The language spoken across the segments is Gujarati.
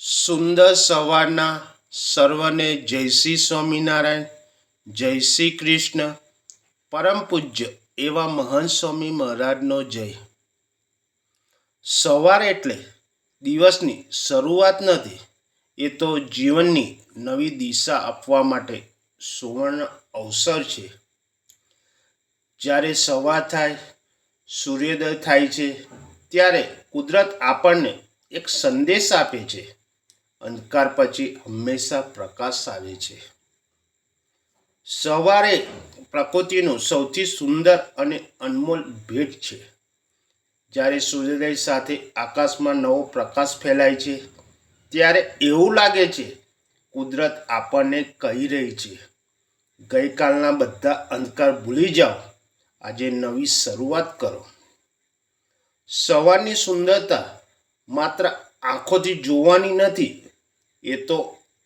સુંદર સવારના સર્વને જય શ્રી સ્વામિનારાયણ, જય શ્રી કૃષ્ણ. પરમ પૂજ્ય એવા મહંત સ્વામી મહારાજનો જય. સવાર એટલે દિવસની શરૂઆત નથી, એ તો જીવનની નવી દિશા આપવા માટે સુવર્ણ અવસર છે. જ્યારે સવાર થાય, સૂર્યોદય થાય છે, ત્યારે કુદરત આપણને એક સંદેશ આપે છે. અંધકાર પછી હંમેશા પ્રકાશ આવે છે. સવારે પ્રકૃતિનું સૌથી સુંદર અને અનમોલ ભેટ છે. જ્યારે સૂર્યોદય સાથે આકાશમાં નવો પ્રકાશ ફેલાય છે, ત્યારે એવું લાગે છે કુદરત આપણને કહી રહી છે, ગઈકાલના બધા અંધકાર ભૂલી જાઓ, આજે નવી શરૂઆત કરો. સવારની સુંદરતા માત્ર આંખોથી જોવાની નથી, એ તો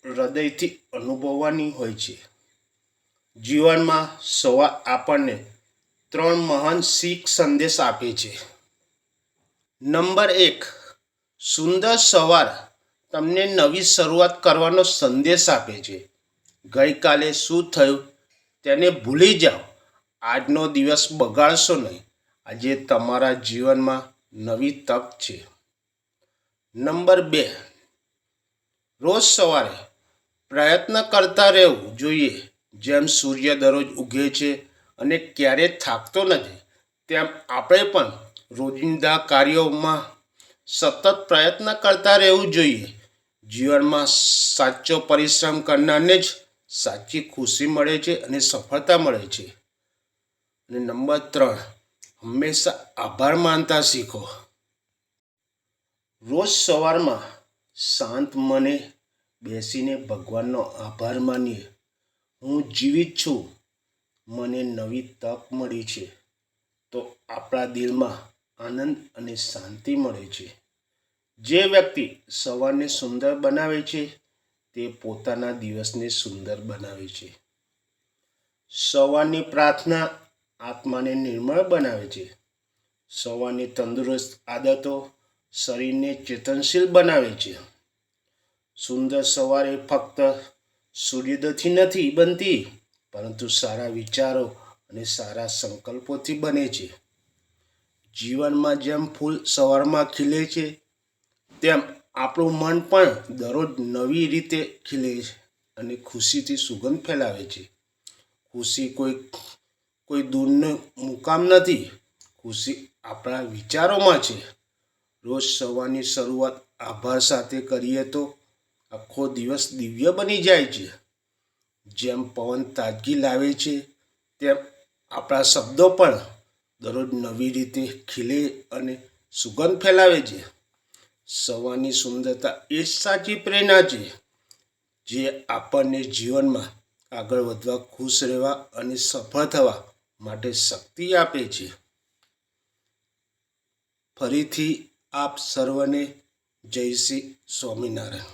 હૃદયથી અનુભવવાની હોય છે. જીવનમાં સવાર આપણને 3 મહાન શીખ સંદેશ આપે છે. નંબર 1, સુંદર સવાર તમને નવી શરૂઆત કરવાનો સંદેશ આપે છે. ગઈકાલે શું થયું તેને ભૂલી જાઓ, આજનો દિવસ બગાડશો નહીં, આજે તમારા જીવનમાં નવી તક છે. નંબર 2, રોજ સવારે પ્રયત્ન કરતા રહેવું જોઈએ. જેમ સૂર્ય દરરોજ ઉગે છે અને ક્યારેય થાકતો નથી, તેમ આપણે પણ રોજિંદા કાર્યોમાં સતત પ્રયત્ન કરતા રહેવું જોઈએ. જીવનમાં સાચો પરિશ્રમ કરનારને જ સાચી ખુશી મળે છે અને સફળતા મળે છે. અને નંબર 3, હંમેશા આભાર માનતા શીખો. રોજ સવારમાં શાંત મને બેસીને ભગવાનનો આભાર માનીએ. હું જીવિત છું, મને નવી તક મળી છે, તો આપણા દિલમાં આનંદ અને શાંતિ મળે છે. જે વ્યક્તિ સવારને સુંદર બનાવે છે, તે પોતાના દિવસને સુંદર બનાવે છે. સવારની પ્રાર્થના આત્માને નિર્મળ બનાવે છે. સવારની તંદુરસ્ત આદતો શરીરને ચેતનશીલ બનાવે છે. સુંદર સવાર એ ફક્ત સૂર્યોદયથી નથી બનતી, પરંતુ સારા વિચારો અને સારા સંકલ્પોથી બને છે. જીવનમાં જેમ ફૂલ સવારમાં ખીલે છે, તેમ આપણું મન પણ દરરોજ નવી રીતે ખીલે અને ખુશીથી સુગંધ ફેલાવે છે. ખુશી કોઈ દૂરનું મુકામ નથી, ખુશી આપણા વિચારોમાં છે. રોજ સવારની શરૂઆત આભાર સાથે કરીએ તો આખો દિવસ દિવ્ય બની જાય છે. જેમ પવન તાજગી લાવે છે, તેમ આપણા શબ્દો પણ દરરોજ નવી રીતે ખીલે અને સુગંધ ફેલાવે છે. સવારની સુંદરતા એ જ સાચી પ્રેરણા છે, જે આપણને જીવનમાં આગળ વધવા, ખુશ રહેવા અને સફળ થવા માટે શક્તિ આપે છે. ફરીથી આપ સર્વને જય શ્રી સ્વામિનારાયણ.